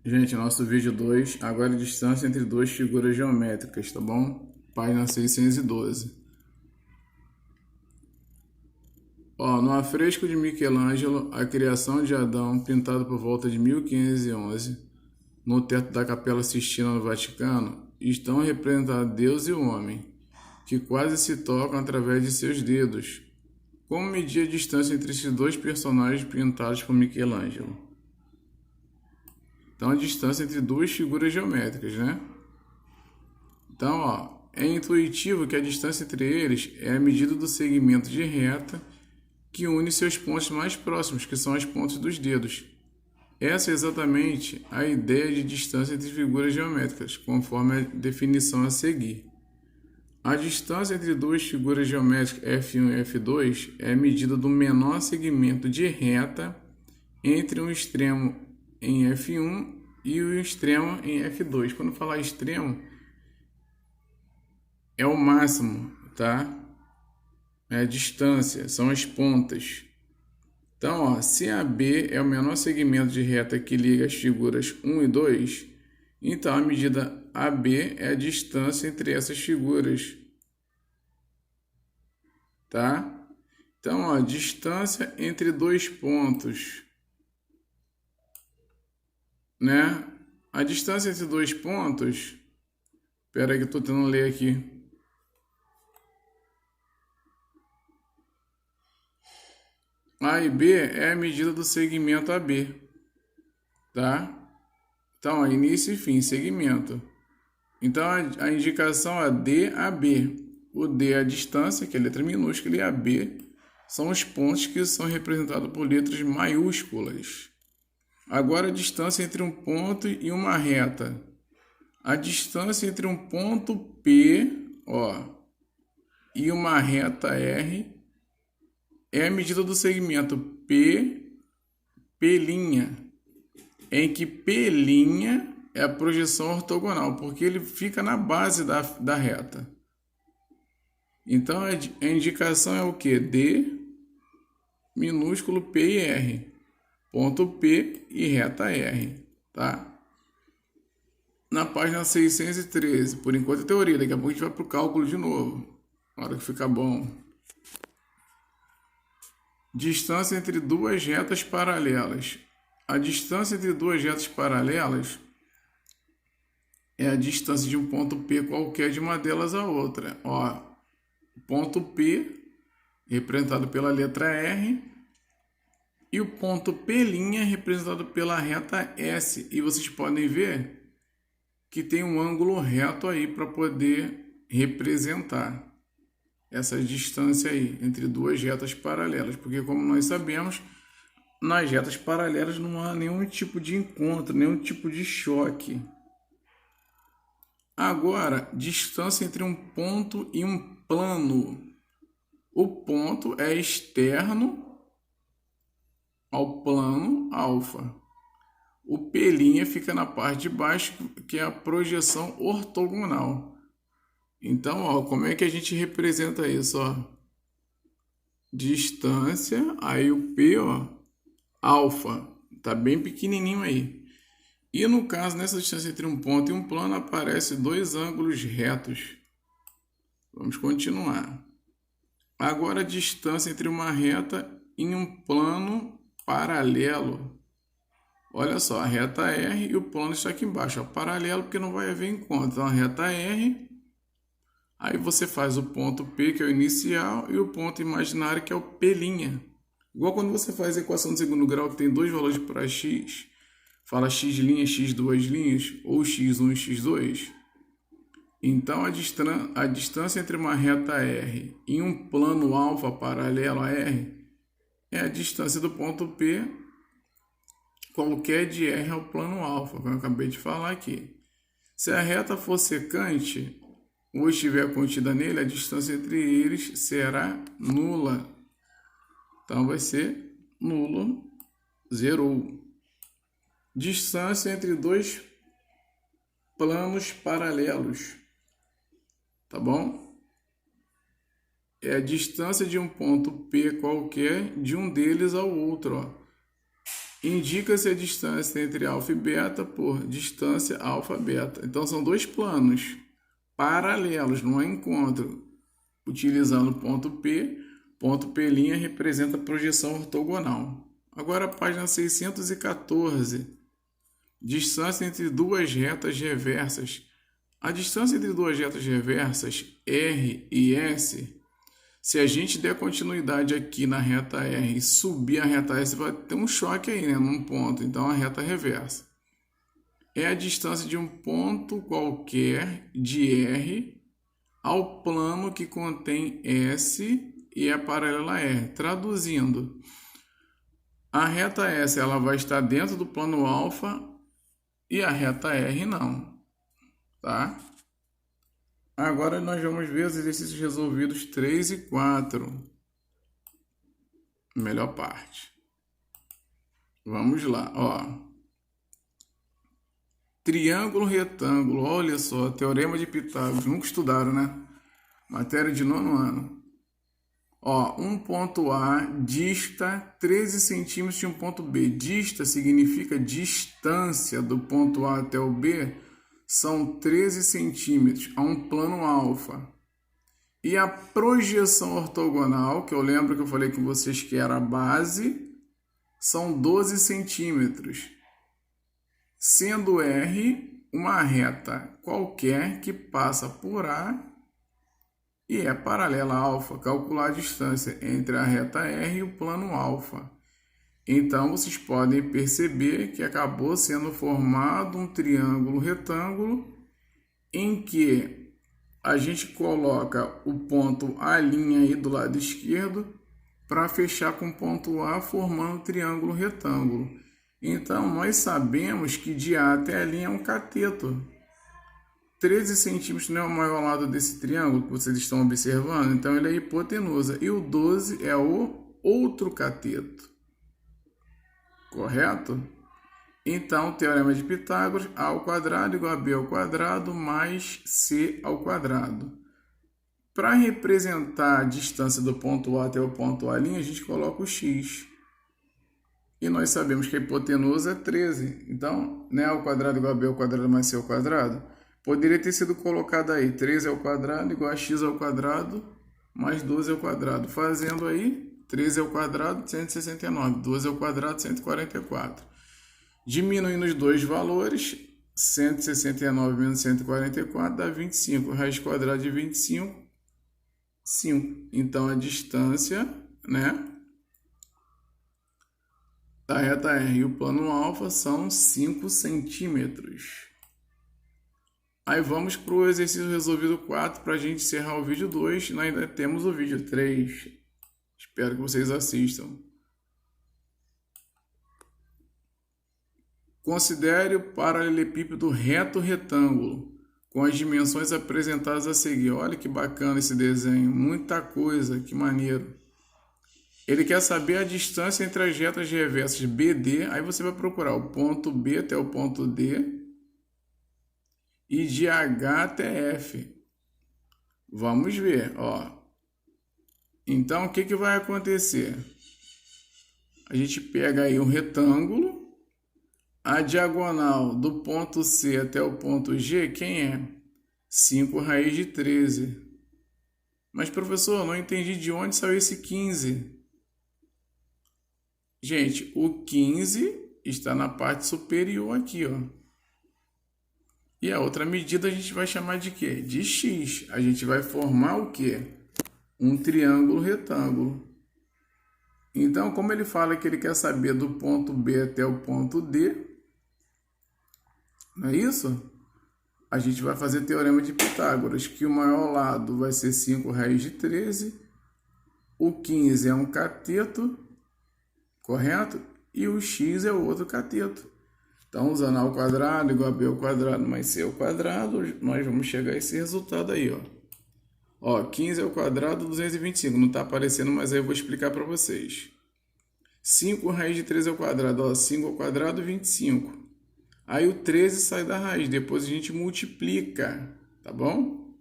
Gente, nosso vídeo 2, agora a distância entre duas figuras geométricas, tá bom? Página 612. Ó, no afresco de Michelangelo, a criação de Adão, pintado por volta de 1511, no teto da Capela Sistina no Vaticano, estão representados Deus e o homem, que quase se tocam através de seus dedos. Como medir a distância entre esses dois personagens pintados por Michelangelo? Então, a distância entre duas figuras geométricas, né? Então, ó, é intuitivo que a distância entre eles é a medida do segmento de reta que une seus pontos mais próximos, que são as pontas dos dedos. Essa é exatamente a ideia de distância entre figuras geométricas, conforme a definição a seguir. A distância entre duas figuras geométricas F1 e F2 é a medida do menor segmento de reta entre um extremo em F1 e o extremo em F2. Quando falar extremo, é o máximo, tá? É a distância, são as pontas. Então, ó, se AB é o menor segmento de reta que liga as figuras 1 e 2, então a medida AB é a distância entre essas figuras, tá? Então, ó, distância entre dois pontos, né? A distância entre dois pontos, espera aí que eu estou tentando ler aqui. A e B é a medida do segmento AB, tá? Então, início e fim, segmento. Então, a indicação é DAB. O D é a distância, que é a letra minúscula, e a B são os pontos que são representados por letras maiúsculas. Agora, a distância entre um ponto e uma reta. A distância entre um ponto P, ó, e uma reta R é a medida do segmento P', em que P' é a projeção ortogonal, porque ele fica na base da reta. Então, a indicação é o que? D, minúsculo P e R. Ponto P e reta R, tá? Na página 613, por enquanto é teoria, daqui a pouco a gente vai para o cálculo de novo, na hora que ficar bom. Distância entre duas retas paralelas. A distância entre duas retas paralelas é a distância de um ponto P qualquer de uma delas à outra. Ó, ponto P, representado pela letra R, e o ponto P', representado pela reta S. E vocês podem ver que tem um ângulo reto aí para poder representar essa distância aí entre duas retas paralelas, porque como nós sabemos, nas retas paralelas não há nenhum tipo de encontro, nenhum tipo de choque. Agora, distância entre um ponto e um plano. O ponto é externo ao plano alfa. O P' fica na parte de baixo, que é a projeção ortogonal. Então, ó, como é que a gente representa isso, ó? Distância, aí o P, ó, alfa, tá bem pequenininho aí. E no caso, nessa distância entre um ponto e um plano, aparecem dois ângulos retos. Vamos continuar. Agora, a distância entre uma reta e um plano paralelo. Olha só, a reta R e o plano está aqui embaixo, ó, paralelo, porque não vai haver encontro. Então, a reta R, aí você faz o ponto P, que é o inicial, e o ponto imaginário, que é o P'. Igual quando você faz a equação de segundo grau, que tem dois valores para x, fala x', x', ou x1 e x2. Então, a distância entre uma reta R e um plano alfa paralelo a R é a distância do ponto P qualquer de R ao plano alfa, como eu acabei de falar aqui. Se a reta for secante ou estiver contida nele, a distância entre eles será nula. Então, vai ser nulo, zerou. Distância entre dois planos paralelos, tá bom? É a distância de um ponto P qualquer de um deles ao outro, ó. Indica-se a distância entre alfa e beta por distância alfa-beta. Então, são dois planos paralelos, não há encontro. Utilizando ponto P' representa a projeção ortogonal. Agora, a página 614. Distância entre duas retas reversas. A distância entre duas retas reversas, R e S, se a gente der continuidade aqui na reta R e subir a reta S, vai ter um choque aí, né, num ponto. Então, a reta reversa é a distância de um ponto qualquer de R ao plano que contém S e é paralela a R. Traduzindo, a reta S ela vai estar dentro do plano alfa e a reta R não, tá? Agora nós vamos ver os exercícios resolvidos 3 e 4. Melhor parte. Vamos lá, ó. Triângulo retângulo, olha só, teorema de Pitágoras, nunca estudaram, né? Matéria de 9º ano. Ó, um ponto A dista 13 centímetros de um ponto B. Dista significa distância do ponto A até o B, são 13 centímetros a um plano alfa. E a projeção ortogonal, que eu lembro que eu falei com vocês que era a base, são 12 centímetros. Sendo R uma reta qualquer que passa por A e é paralela a alfa. Calcular a distância entre a reta R e o plano alfa. Então, vocês podem perceber que acabou sendo formado um triângulo retângulo em que a gente coloca o ponto A' aí do lado esquerdo para fechar com o ponto A, formando um triângulo retângulo. Então, nós sabemos que de A até A' é um cateto. 13 centímetros não é o maior lado desse triângulo que vocês estão observando, então ele é hipotenusa. E o 12 é o outro cateto. Correto? Então, teorema de Pitágoras, A ao quadrado igual a B ao quadrado mais C ao quadrado. Para representar a distância do ponto A até o ponto A', a gente coloca o x. E nós sabemos que a hipotenusa é 13. Então, né, A ao quadrado igual a B ao quadrado mais C ao quadrado. Poderia ter sido colocado aí 13 ao quadrado igual a x ao quadrado mais 12 ao quadrado. Fazendo aí 13 ao quadrado, 169. 12 ao quadrado, 144. Diminuindo os dois valores, 169 menos 144 dá 25. Raiz quadrada de 25, 5. Então, a distância, né, da reta R e o plano alfa são 5 centímetros. Aí vamos para o exercício resolvido 4 para a gente encerrar o vídeo 2. Nós ainda temos o vídeo 3. Espero que vocês assistam. Considere o paralelepípedo reto retângulo com as dimensões apresentadas a seguir. Olha que bacana esse desenho. Muita coisa, que maneiro. Ele quer saber a distância entre as retas reversas BD. Aí você vai procurar o ponto B até o ponto D. E de H até F. Vamos ver, ó. Então, o que vai acontecer? A gente pega aí um retângulo. A diagonal do ponto C até o ponto G, quem é? 5 raiz de 13. Mas, professor, não entendi de onde saiu esse 15. Gente, o 15 está na parte superior aqui, ó. E a outra medida a gente vai chamar de quê? De x. A gente vai formar o quê? Um triângulo retângulo. Então, como ele fala que ele quer saber do ponto B até o ponto D, não é isso? A gente vai fazer teorema de Pitágoras, que o maior lado vai ser 5 raiz de 13, o 15 é um cateto, correto? E o x é o outro cateto. Então, usando A ao quadrado igual a B ao quadrado mais C ao quadrado, nós vamos chegar a esse resultado aí, ó. Ó, 15 ao quadrado, 225. Não está aparecendo, mas aí eu vou explicar para vocês. 5 raiz de 13 ao quadrado, ó, 5 ao quadrado, 25. Aí o 13 sai da raiz, depois a gente multiplica, tá bom?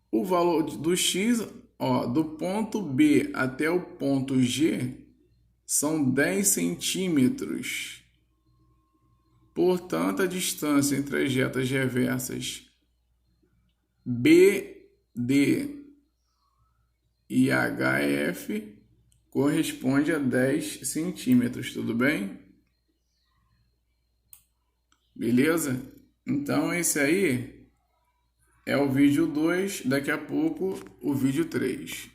O valor do x, ó, do ponto B até o ponto G, são 10 centímetros. Portanto, a distância entre as retas reversas BD e HF corresponde a 10 centímetros, tudo bem? Beleza? Então, esse aí é o vídeo 2, daqui a pouco o vídeo 3.